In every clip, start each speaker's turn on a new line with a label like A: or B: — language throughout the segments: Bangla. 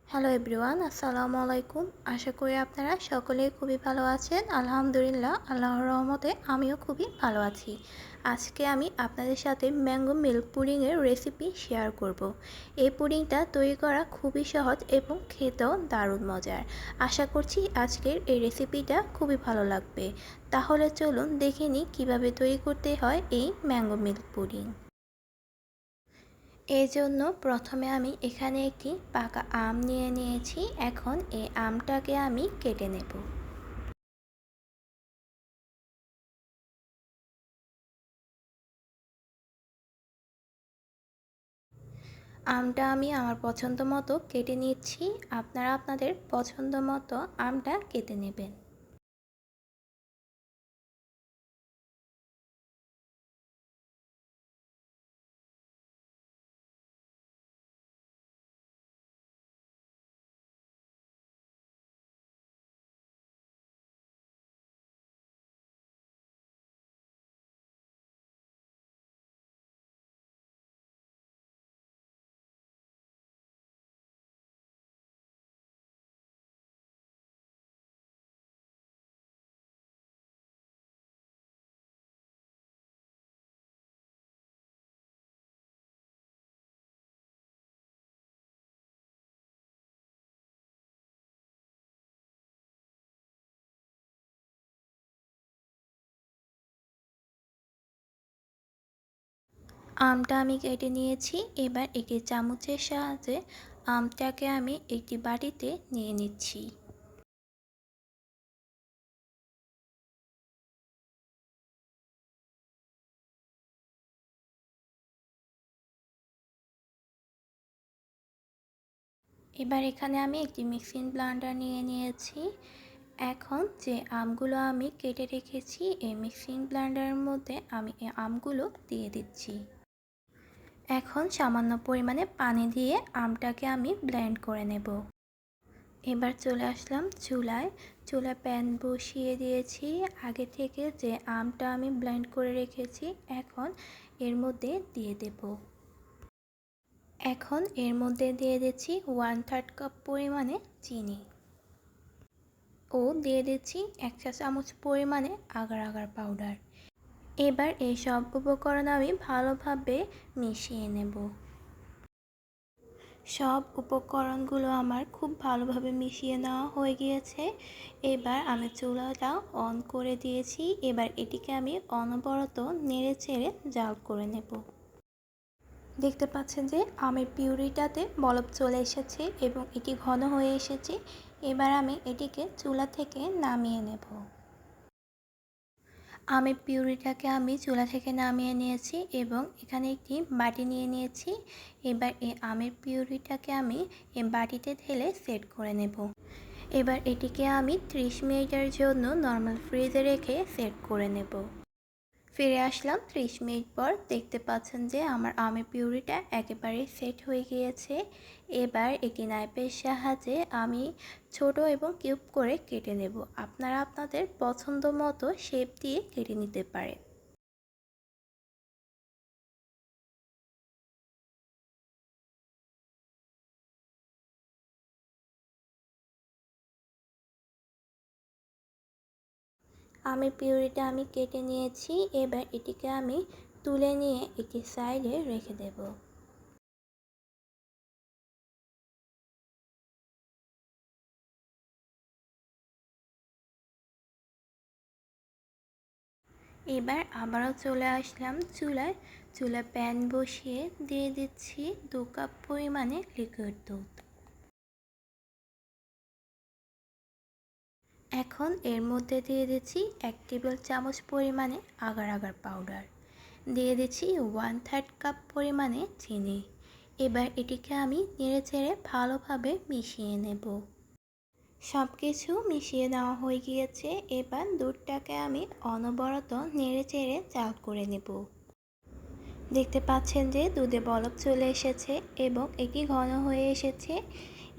A: হ্যালো এভরিওয়ান, আসসালামু আলাইকুম। আশা করি আপনারা সকলেই খুবই ভালো আছেন। আলহামদুলিল্লাহ, আল্লাহর রহমতে আমিও খুবই ভালো আছি। আজকে আমি আপনাদের সাথে ম্যাঙ্গো মিল্ক পুডিংয়ের রেসিপি শেয়ার করব। এই পুডিংটা তৈরি করা খুবই সহজ এবং খেতেও দারুণ মজার। আশা করছি আজকের এই রেসিপিটা খুবই ভালো লাগবে। তাহলে চলুন দেখে নিই কীভাবে তৈরি করতে হয় এই ম্যাঙ্গো মিল্ক পুডিং। এই জন্য প্রথমে আমি এখানে একটি পাকা আম নিয়ে নিয়েছি। এখন এই আমটাকে আমি কেটে নেব। আমটা আমি আমার পছন্দ মতো কেটে নিচ্ছি। আপনারা আপনাদের পছন্দ মতো আমটা কেটে নেবেন। আমটা আমি কেটে নিয়েছি। এবার একটি চামচের সাহায্যে আমটাকে আমি একটি বাটিতে নিয়ে নিচ্ছি। এবার এখানে আমি একটি মিক্সিং ব্লেন্ডার নিয়ে নিয়েছি। এখন যে আমগুলো আমি কেটে রেখেছি এই মিক্সিং ব্লেন্ডারের মধ্যে আমি এই আমগুলো দিয়ে দিচ্ছি। এখন সামান্য পরিমাণে পানি দিয়ে আমটাকে আমি ব্লেন্ড করে নেব। এবার চলে আসলাম চুলায়। প্যান বসিয়ে দিয়েছি। আগে থেকে যে আমটা আমি ব্লেন্ড করে রেখেছি এখন এর মধ্যে দিয়ে দেব। এখন এর মধ্যে দিয়ে দিচ্ছি 1/3 কাপ পরিমাণে চিনি ও দিয়ে দিচ্ছি 1 চা চামচ পরিমাণে আগার আগার পাউডার। এবার এই সব উপকরণ আমি ভালোভাবে মিশিয়ে নেব। সব উপকরণগুলো আমার খুব ভালোভাবে মিশিয়ে নেওয়া হয়ে গিয়েছে। এবার আমি চুলাটা অন করে দিয়েছি। এবার এটিকে আমি অনবরত নেড়ে চেড়ে জাল করে নেব। দেখতে পাচ্ছেন যে আমের পিউরিটাতে বলক চলে এসেছে এবং এটি ঘন হয়ে এসেছে। এবার আমি এটিকে চুলা থেকে নামিয়ে নেব। আমের পিউরিটাকে আমি চুলা থেকে নামিয়ে নিয়েছি এবং এখানে একটি বাটি নিয়ে নিয়েছি। এবার এই আমের পিউরিটাকে আমি এই বাটিতে ঢেলে সেট করে নেব। এবার এটিকে আমি 30 মিনিটের জন্য নর্মাল ফ্রিজে রেখে সেট করে নেব। ফিরে আসলাম 30 মিনিট পর। দেখতে পাচ্ছেন যে আমার আমের পিউরিটা একেবারে সেট হয়ে গিয়েছে। এবার একটি নাইফের সাহায্যে আমি ছোট এবং কিউব করে কেটে নেব। আপনারা আপনাদের পছন্দ মতো শেপ দিয়ে কেটে নিতে পারেন। আমের পিউরিটা আমি কেটে নিয়েছি। এবার এটিকে আমি তুলে নিয়ে একটি সাইডে রেখে দেব। এবার আবারও চলে আসলাম চুলায় প্যান বসিয়ে দিয়ে দিচ্ছি 2 কাপ পরিমাণে লিকুইড দুধ। এখন এর মধ্যে দিয়ে দিচ্ছি 1 টেবিল চামচ পরিমাণে আগার আগার পাউডার, দিয়ে দিচ্ছি 1/3 কাপ পরিমাণে চিনি। এবার এটিকে আমি নেড়েচেড়ে ভালোভাবে মিশিয়ে নেব। সব কিছু মিশিয়ে নেওয়া হয়ে গিয়েছে। এবার দুধটাকে আমি অনবরত নেড়েচেড়ে জাল করে নেব। দেখতে পাচ্ছেন যে দুধে বলক চলে এসেছে এবং এটি ঘন হয়ে এসেছে।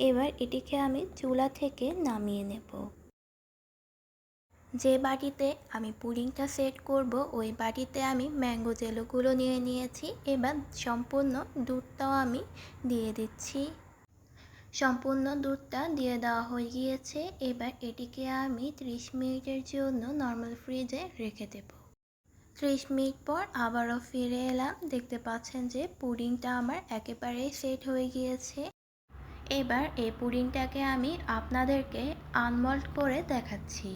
A: এবার এটিকে আমি চুলা থেকে নামিয়ে নেব। যে বাটিতে আমি পুডিংটা সেট করব ওই বাটিতে আমি ম্যাঙ্গো জেলোগুলো নিয়ে নিয়েছি। এবার সম্পূর্ণ দুধটাও আমি দিয়ে দিচ্ছি। সম্পূর্ণ দুধটা দিয়ে দেওয়া হয়ে গিয়েছে। এবার এটিকে আমি 30 মিনিটের জন্য নর্মাল ফ্রিজে রেখে দেব। 30 মিনিট পর আবারও ফিরে এলাম। দেখতে পাচ্ছেন যে পুডিংটা আমার একেবারেই সেট হয়ে গিয়েছে। এবার এই পুডিংটাকে আমি আপনাদেরকে আনমল্ট করে দেখাচ্ছি।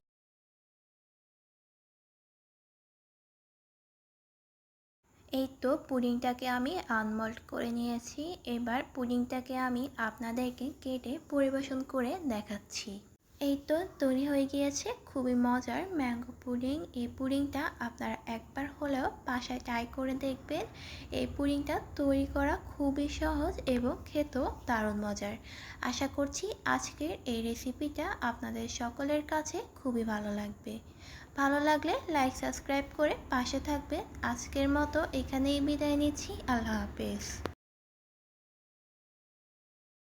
A: এই তো পুডিংটাকে আমি আনমল্ট করে নিয়েছি। এবার পুডিংটাকে আমি আপনাদেরকে কেটে পরিবেশন করে দেখাচ্ছি। এই তো তৈরি হয়ে গিয়েছে খুবই মজার ম্যাঙ্গো পুডিং। এই পুডিংটা আপনারা একবার হলেও বাসায় ট্রাই করে দেখবেন। এই পুডিংটা তৈরি করা খুবই সহজ এবং খেতেও দারুণ মজার। আশা করছি আজকের এই রেসিপিটা আপনাদের সকলের কাছে খুবই ভালো লাগবে। ভালো লাগলে লাইক সাবস্ক্রাইব করে পাশে থাকবেন। আজকের মতো এখানেই বিদায় নিচ্ছি। আল্লাহ হাফেজ।